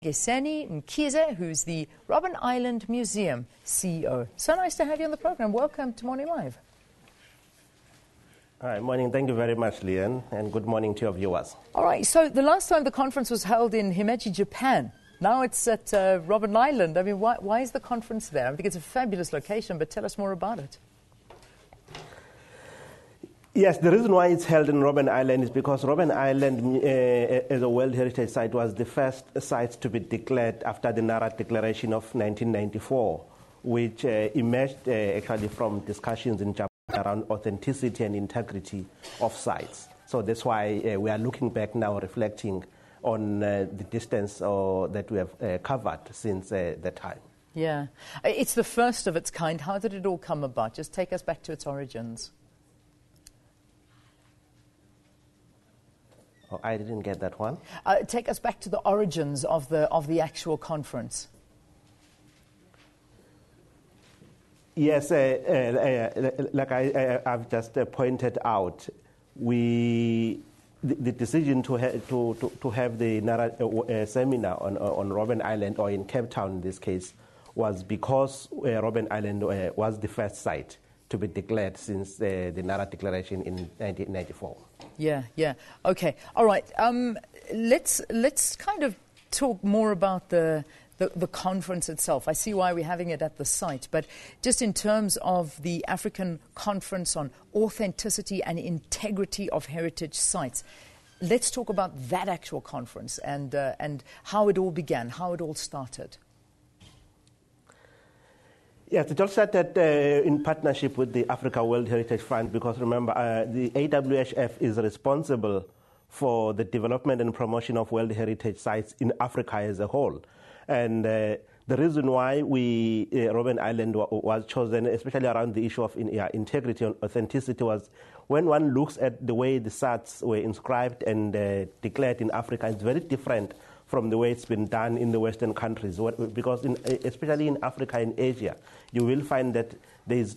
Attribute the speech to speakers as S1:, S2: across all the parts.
S1: Geseni Mkhize, who's the Robben Island Museum CEO. So nice to have you on the program. Welcome to Morning Live.
S2: Hi, morning. Thank you very much, Leanne, and good morning to your viewers.
S1: All right, so the last time the conference was held in Himeji, Japan. Now it's at Robben Island. I mean, why is the conference there? I think it's a fabulous location, but tell us more about it.
S2: Yes, the reason why it's held in Robben Island is because Robben Island, as a World Heritage Site, was the first site to be declared after the Nara Declaration of 1994, which emerged actually from discussions in Japan around authenticity and integrity of sites. So that's why we are looking back now, reflecting on the distance that we have covered since that time.
S1: Yeah, it's the first of its kind. How did it all come about? Just take us back to its origins.
S2: Oh, I didn't get that one.
S1: Take us back to the origins of the actual conference.
S2: Yes, like I've just pointed out, the decision to have the seminar on Robben Island, or in Cape Town in this case, was because Robben Island was the first site to be declared since the Nara Declaration in 1994.
S1: Yeah. Okay. All right. Let's kind of talk more about the conference itself. I see why we're having it at the site, but just in terms of the African Conference on Authenticity and Integrity of Heritage Sites, let's talk about that actual conference and how it all began, how it all started.
S2: Yes, it all started in partnership with the Africa World Heritage Fund, because remember, the AWHF is responsible for the development and promotion of World Heritage Sites in Africa as a whole. And the reason why Robben Island was chosen, especially around the issue of integrity and authenticity, was when one looks at the way the sites were inscribed and declared in Africa, it's very different from the way it's been done in the Western countries. Because especially in Africa and Asia, you will find that there's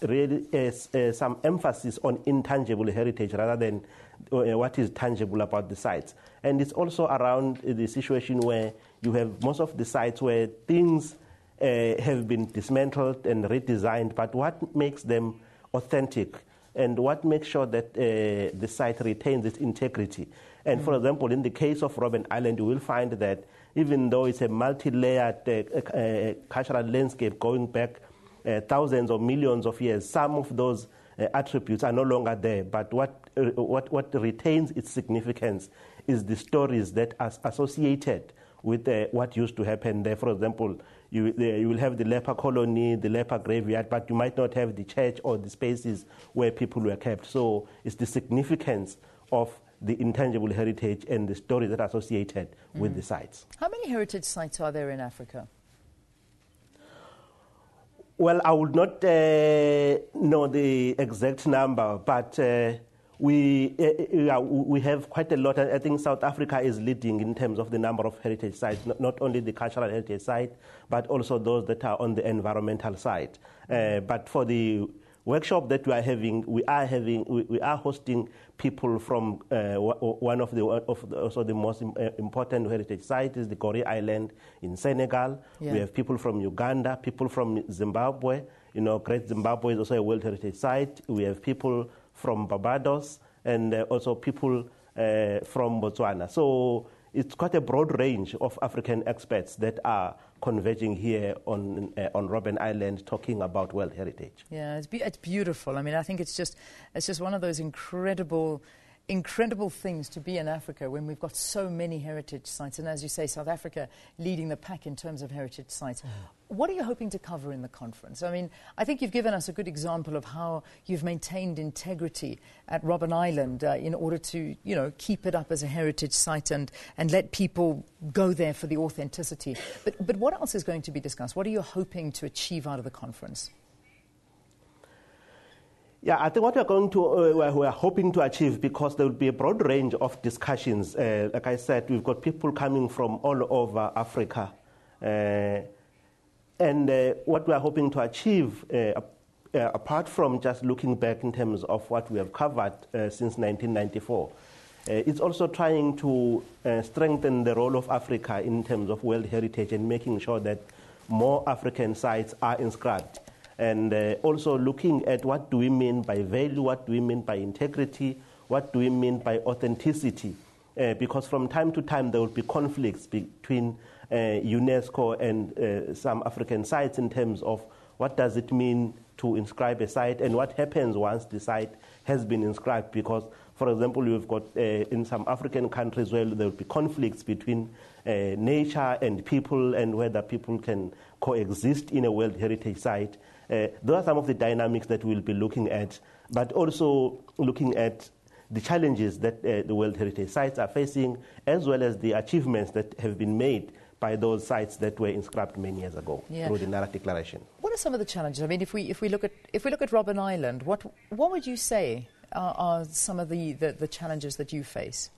S2: really some emphasis on intangible heritage rather than what is tangible about the sites. And it's also around the situation where you have most of the sites where things have been dismantled and redesigned, but what makes them authentic and what makes sure that the site retains its integrity. And for example, in the case of Robben Island, you will find that even though it's a multi-layered cultural landscape going back thousands or millions of years, some of those attributes are no longer there. But what retains its significance is the stories that are associated with what used to happen there. For example, you will have the leper colony, the leper graveyard, but you might not have the church or the spaces where people were kept. So it's the significance of the intangible heritage and the stories that are associated with the sites.
S1: How many heritage sites are there in Africa?
S2: Well, I would not know the exact number, but we have quite a lot. I think South Africa is leading in terms of the number of heritage sites, not only the cultural heritage site, but also those that are on the environmental side. But for the workshop that we are hosting people from one of the most important heritage sites is the Gorée Island in Senegal. Yeah. We have people from Uganda, people from Zimbabwe. Great Zimbabwe is also a World Heritage Site. We have people from Barbados and also people from Botswana. So it's quite a broad range of African experts that are converging here on Robben Island, talking about World Heritage.
S1: Yeah, it's beautiful. I mean, I think it's just one of those incredible things to be in Africa when we've got so many heritage sites. And as you say, South Africa leading the pack in terms of heritage sites. What are you hoping to cover in the conference? I mean, I think you've given us a good example of how you've maintained integrity at Robben Island in order to, keep it up as a heritage site and let people go there for the authenticity. But what else is going to be discussed? What are you hoping to achieve out of the conference?
S2: Yeah, I think what we're hoping to achieve, because there will be a broad range of discussions. Like I said, we've got people coming from all over Africa. And what we are hoping to achieve, apart from just looking back in terms of what we have covered since 1994, It's also trying to strengthen the role of Africa in terms of World Heritage and making sure that more African sites are inscribed. And also looking at what do we mean by value, what do we mean by integrity, what do we mean by authenticity. Because from time to time there will be conflicts between UNESCO and some African sites in terms of what does it mean to inscribe a site and what happens once the site has been inscribed. Because, for example, you've got in some African countries where there will be conflicts between nature and people and whether people can coexist in a World Heritage site. Those are some of the dynamics that we'll be looking at, but also looking at the challenges that the World Heritage sites are facing, as well as the achievements that have been made by those sites that were inscribed many years ago through the Nara Declaration.
S1: What are some of the challenges? I mean, if we look at Robben Island, what would you say are some of the challenges that you face?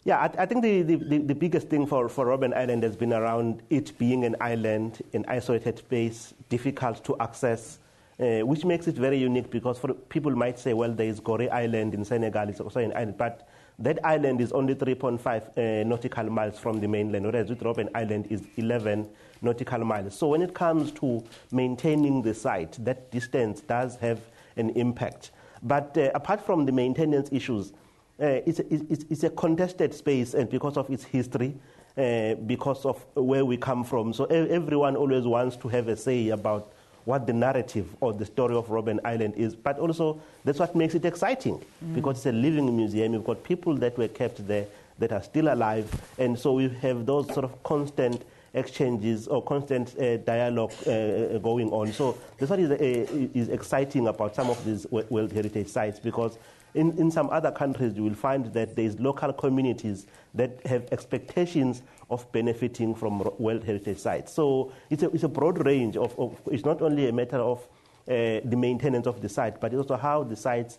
S2: Yeah, I think the biggest thing for Robben Island has been around it being an island, an isolated space, difficult to access, which makes it very unique because people might say, well, there is Gorée Island in Senegal, it's also an island, but that island is only 3.5 nautical miles from the mainland, whereas with Robben Island is 11 nautical miles. So when it comes to maintaining the site, that distance does have an impact. But apart from the maintenance issues, it's a contested space, and because of its history, because of where we come from. So everyone always wants to have a say about what the narrative or the story of Robben Island is. But also, that's what makes it exciting, because it's a living museum. You've got people that were kept there that are still alive. And so we have those sort of constant exchanges or constant dialogue going on. So that's what is exciting about some of these World Heritage sites, because in some other countries, you will find that there's local communities that have expectations of benefiting from World Heritage sites. So it's a broad range of it's not only a matter of the maintenance of the site, but also how the site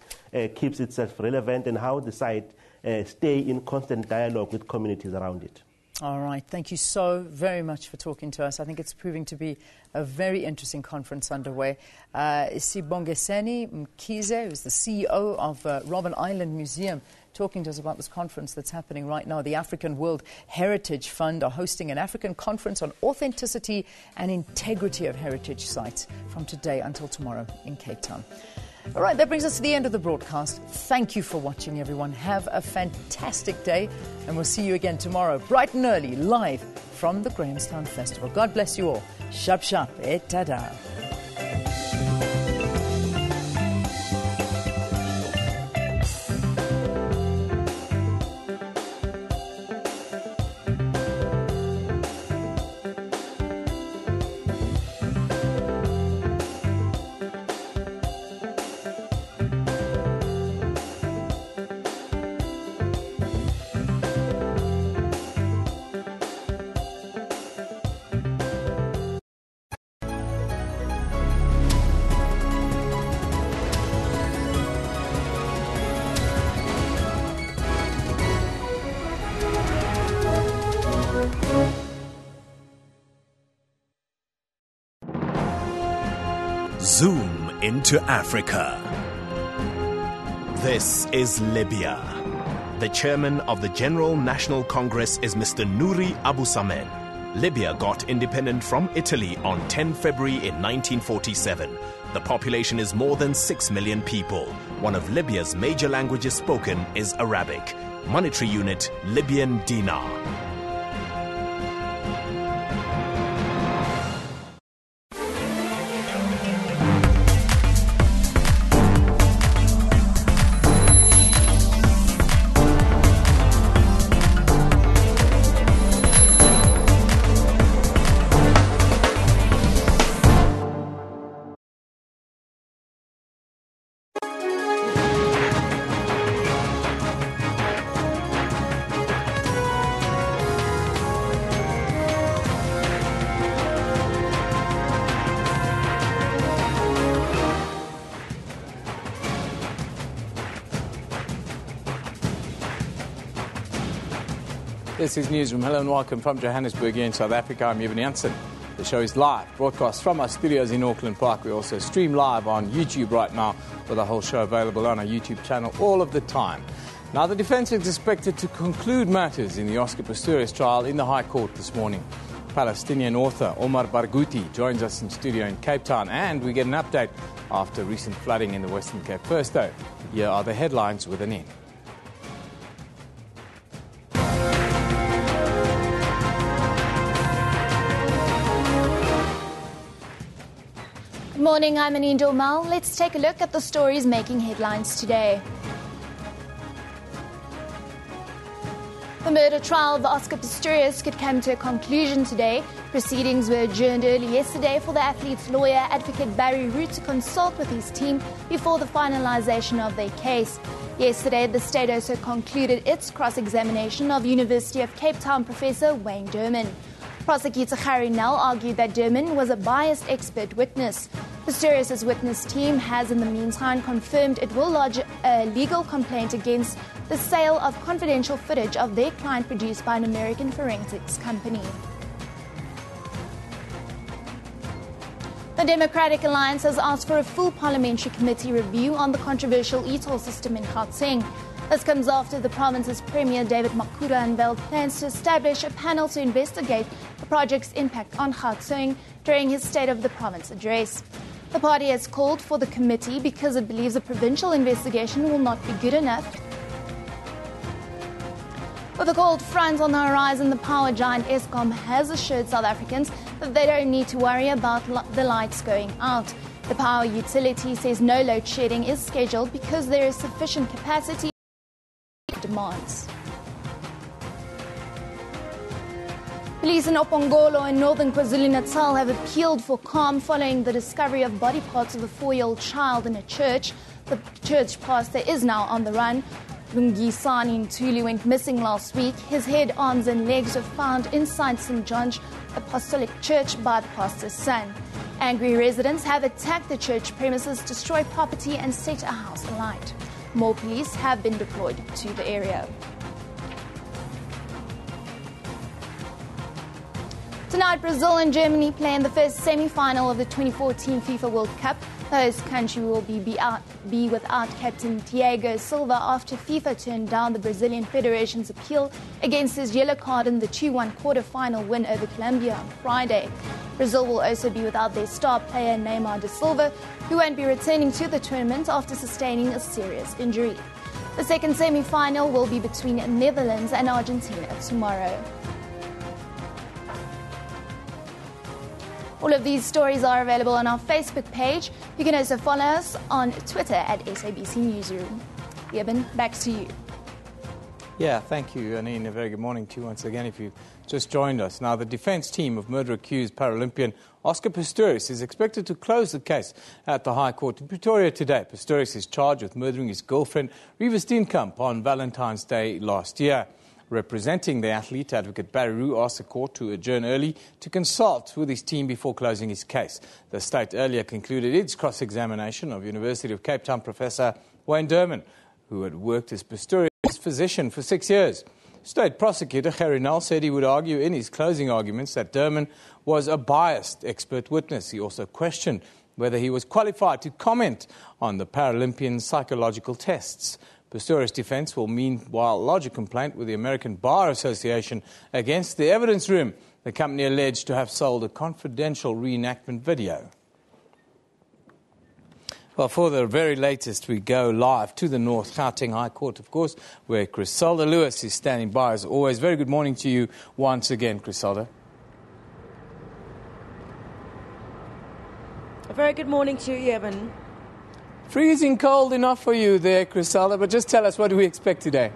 S2: keeps itself relevant and how the site stay in constant dialogue with communities around it.
S1: All right. Thank you so very much for talking to us. I think it's proving to be a very interesting conference underway. Sibongeseni Mkhize, who's the CEO of Robben Island Museum, talking to us about this conference that's happening right now. The African World Heritage Fund are hosting an African conference on authenticity and integrity of heritage sites from today until tomorrow in Cape Town. All right, that brings us to the end of the broadcast. Thank you for watching, everyone. Have a fantastic day, and we'll see you again tomorrow, bright and early, live from the Grahamstown Festival. God bless you all. Shap shap et tada.
S3: Zoom into Africa. This is Libya. The chairman of the General National Congress is Mr. Nouri Abu Samen. Libya got independent from Italy on 10 February in 1947. The population is more than 6 million people. One of Libya's major languages spoken is Arabic. Monetary unit, Libyan dinar.
S4: This is Newsroom. Hello and welcome from Johannesburg here in South Africa. I'm Evan Janssen. The show is live, broadcast from our studios in Auckland Park. We also stream live on YouTube right now, with the whole show available on our YouTube channel all of the time. Now, the defence is expected to conclude matters in the Oscar Pistorius trial in the High Court this morning. Palestinian author Omar Barghouti joins us in studio in Cape Town, and we get an update after recent flooding in the Western Cape. First, though, here are the headlines with an N.
S5: Good morning, I'm Anindo Mal. Let's take a look at the stories making headlines today. The murder trial of Oscar Pistorius could come to a conclusion today. Proceedings were adjourned early yesterday for the athlete's lawyer, advocate Barry Root, to consult with his team before the finalisation of their case. Yesterday, the state also concluded its cross-examination of University of Cape Town professor Wayne Derman. Prosecutor Harry Nell argued that Derman was a biased expert witness. Pistorius' witness team has in the meantime confirmed it will lodge a legal complaint against the sale of confidential footage of their client produced by an American forensics company. The Democratic Alliance has asked for a full parliamentary committee review on the controversial e-toll system in Gauteng. This comes after the province's Premier David Makhura unveiled plans to establish a panel to investigate the project's impact on Gauteng during his State of the Province address. The party has called for the committee because it believes a provincial investigation will not be good enough. With a cold front on the horizon, the power giant Eskom has assured South Africans that they don't need to worry about the lights going out. The power utility says no load shedding is scheduled because there is sufficient capacity to demands. Police in Opongolo in northern KwaZulu-Natal have appealed for calm following the discovery of body parts of a 4-year-old child in a church. The church pastor is now on the run. Lungisani Ntuli went missing last week. His head, arms and legs were found inside St. John's Apostolic Church by the pastor's son. Angry residents have attacked the church premises, destroyed property and set a house alight. More police have been deployed to the area. Tonight, Brazil and Germany play in the first semi-final of the 2014 FIFA World Cup. The host country will be without captain Thiago Silva after FIFA turned down the Brazilian Federation's appeal against his yellow card in the 2-1 quarter-final win over Colombia on Friday. Brazil will also be without their star player Neymar da Silva, who won't be returning to the tournament after sustaining a serious injury. The second semi-final will be between Netherlands and Argentina tomorrow. All of these stories are available on our Facebook page. You can also follow us on Twitter at SABC Newsroom. Eben, back to you.
S4: Yeah, thank you, Anine. A very good morning to you once again if you just joined us. Now, the defence team of murder-accused Paralympian Oscar Pistorius is expected to close the case at the High Court in Pretoria today. Pistorius is charged with murdering his girlfriend, Riva Steenkamp, on Valentine's Day last year. Representing the athlete, advocate Barry Root asked the court to adjourn early to consult with his team before closing his case. The state earlier concluded its cross-examination of University of Cape Town professor Wayne Derman, who had worked as Pistorius' physician for 6 years. State prosecutor Harry Nell said he would argue in his closing arguments that Derman was a biased expert witness. He also questioned whether he was qualified to comment on the Paralympian psychological tests. Pistorius' defence will meanwhile lodge a complaint with the American Bar Association against the evidence room, the company alleged to have sold a confidential reenactment video. Well, for the very latest, we go live to the North Gauteng High Court, of course, where Griselda Lewis is standing by as always. Very good morning to you once again, Griselda.
S6: A very good morning to you, Evan.
S4: Freezing cold enough for you there, Griselda, but just tell us, what do we expect today?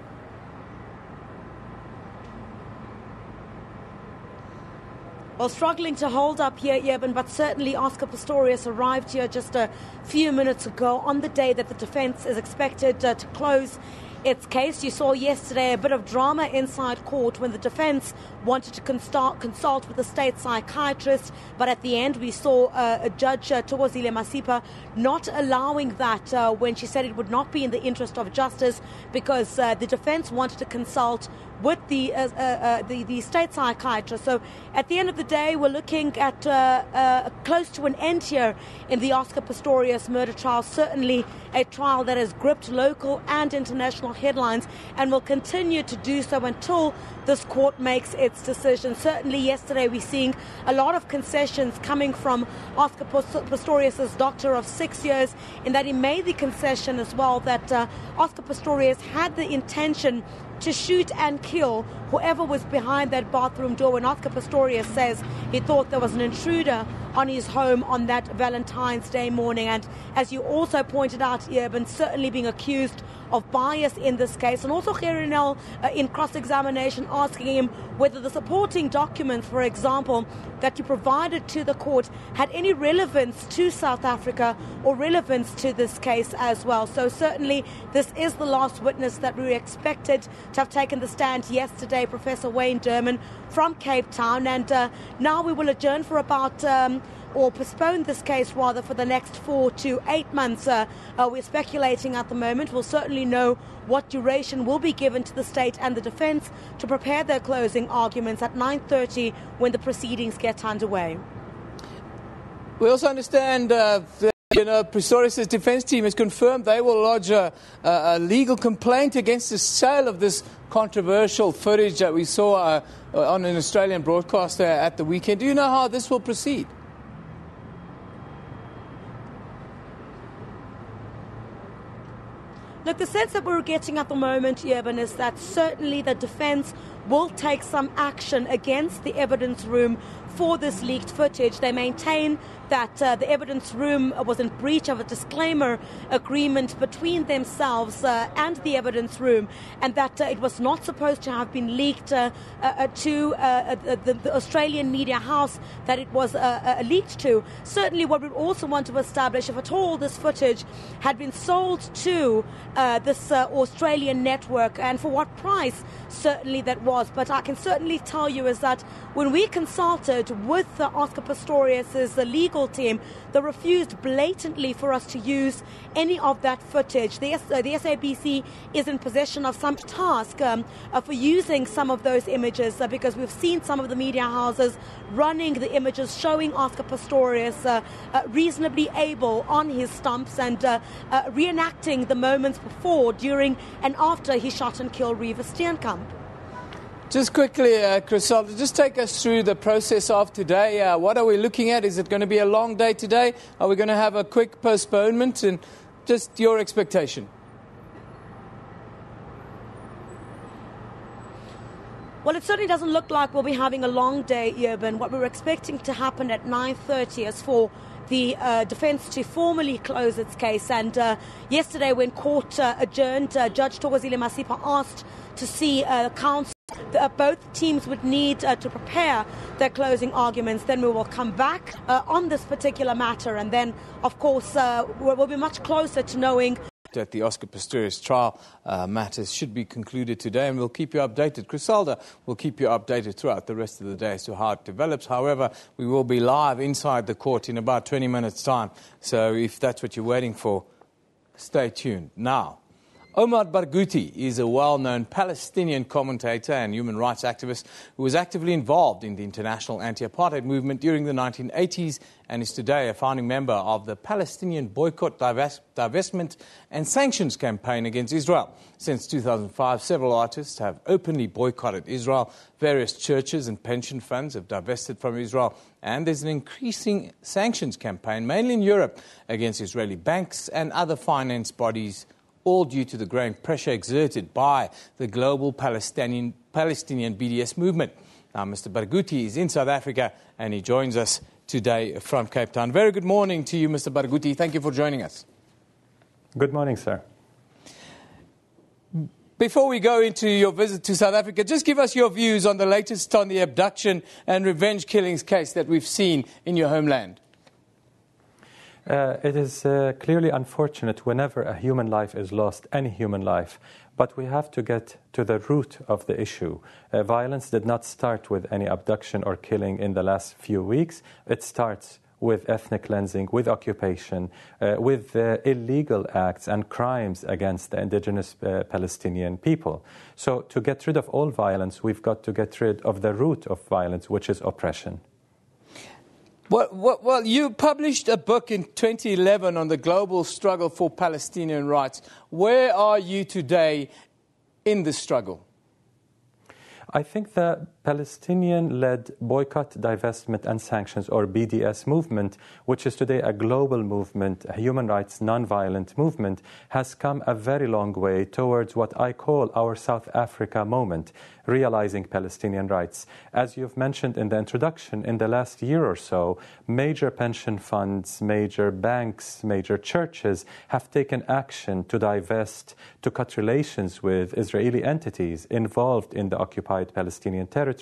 S6: Well, struggling to hold up here, Eben, but certainly Oscar Pistorius arrived here just a few minutes ago on the day that the defence is expected to close its case. You saw yesterday a bit of drama inside court when the defence wanted to consult with the state psychiatrist, but at the end we saw a judge, Thokozile Masipa, not allowing that when she said it would not be in the interest of justice because the defence wanted to consult with the state psychiatrist. So at the end of the day, we're looking at close to an end here in the Oscar Pistorius murder trial. Certainly a trial that has gripped local and international headlines and will continue to do so until this court makes its decision. Certainly yesterday we're seeing a lot of concessions coming from Oscar Pistorius' doctor of 6 years, in that he made the concession as well that Oscar Pistorius had the intention to shoot and kill whoever was behind that bathroom door, when Oscar Pistorius says he thought there was an intruder on his home on that Valentine's Day morning. And as you also pointed out, Eben, certainly being accused of bias in this case, and also Gerinel in cross-examination asking him whether the supporting documents, for example, that you provided to the court had any relevance to South Africa or relevance to this case as well. So certainly this is the last witness that we were expected to have taken the stand yesterday, Professor Wayne Derman from Cape Town. And now we will adjourn for about or postpone this case rather for the next 4 to 8 months. We're speculating at the moment. We'll certainly know what duration will be given to the state and the defence to prepare their closing arguments at 9:30 when the proceedings get underway.
S4: We also understand that Pistorius' defence team has confirmed they will lodge a legal complaint against the sale of this controversial footage that we saw on an Australian broadcaster at the weekend. Do you know how this will proceed?
S6: Look, the sense that we're getting at the moment, Eben, is that certainly the defence will take some action against the evidence room for this leaked footage. They maintain that the evidence room was in breach of a disclaimer agreement between themselves and the evidence room, and that it was not supposed to have been leaked to the Australian media house that it was leaked to. Certainly what we also want to establish, if at all this footage had been sold to this Australian network, and for what price certainly that was. But I can certainly tell you is that when we consulted with Oscar Pistorius' legal team, they refused blatantly for us to use any of that footage. The SABC is in possession of some task for using some of those images because we've seen some of the media houses running the images showing Oscar Pistorius reasonably able on his stumps and reenacting the moments before, during and after he shot and killed Reeva Steenkamp.
S4: Just quickly, Griselda, just take us through the process of today. What are we looking at? Is it going to be a long day today? Are we going to have a quick postponement? And just your expectation.
S6: Well, it certainly doesn't look like we'll be having a long day, Urban. What we're expecting to happen at 9:30 is for the defence to formally close its case. And yesterday, when court adjourned, Judge Thokozile Masipa asked to see counsel. Both teams would need to prepare their closing arguments. Then we will come back on this particular matter. And then, of course, we'll be much closer to knowing
S4: that the Oscar Pistorius trial matters should be concluded today, and we'll keep you updated. Griselda will keep you updated throughout the rest of the day as to how it develops. However, we will be live inside the court in about 20 minutes' time. So if that's what you're waiting for, stay tuned. Now, Omar Barghouti is a well-known Palestinian commentator and human rights activist who was actively involved in the international anti-apartheid movement during the 1980s and is today a founding member of the Palestinian Boycott, Divestment and Sanctions campaign against Israel. Since 2005, several artists have openly boycotted Israel. Various churches and pension funds have divested from Israel, and there's an increasing sanctions campaign, mainly in Europe, against Israeli banks and other finance bodies, all due to the growing pressure exerted by the global Palestinian BDS movement. Now, Mr. Barghouti is in South Africa, and he joins us today from Cape Town. Very good morning to you, Mr. Barghouti. Thank you for joining us.
S7: Good morning, sir.
S4: Before we go into your visit to South Africa, just give us your views on the latest on the abduction and revenge killings case that we've seen in your homeland.
S7: It is clearly unfortunate whenever a human life is lost, any human life. But we have to get to the root of the issue. Violence did not start with any abduction or killing in the last few weeks. It starts with ethnic cleansing, with occupation, with illegal acts and crimes against the indigenous Palestinian people. So to get rid of all violence, we've got to get rid of the root of violence, which is oppression.
S4: Well, you published a book in 2011 on the global struggle for Palestinian rights. Where are you today in this struggle?
S7: I think the Palestinian-led boycott, divestment and sanctions, or BDS movement, which is today a global movement, a human rights non-violent movement, has come a very long way towards what I call our South Africa moment, realizing Palestinian rights. As you've mentioned in the introduction, in the last year or so, major pension funds, major banks, major churches have taken action to divest, to cut relations with Israeli entities involved in the occupied Palestinian territory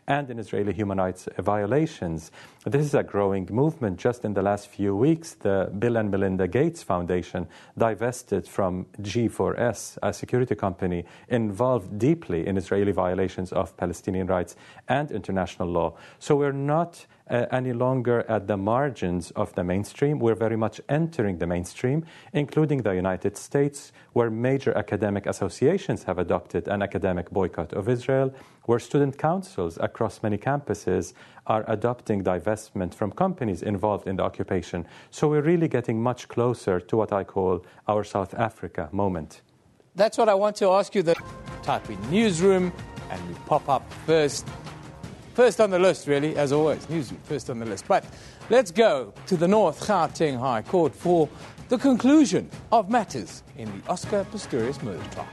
S7: and in Israeli human rights violations. This is a growing movement. Just in the last few weeks, the Bill and Melinda Gates Foundation divested from G4S, a security company involved deeply in Israeli violations of Palestinian rights and international law. So we're not any longer at the margins of the mainstream. We're very much entering the mainstream, including the United States, where major academic associations have adopted an academic boycott of Israel, where student councils across many campuses are adopting divestment from companies involved in the occupation. So we're really getting much closer to what I call our South Africa moment.
S4: That's what I want to ask you. Type in Newsroom and we pop up first on the list, really, as always. Newsroom, first on the list. But let's go to the North Gauteng High Court for the conclusion of matters in the Oscar Pistorius murder trial.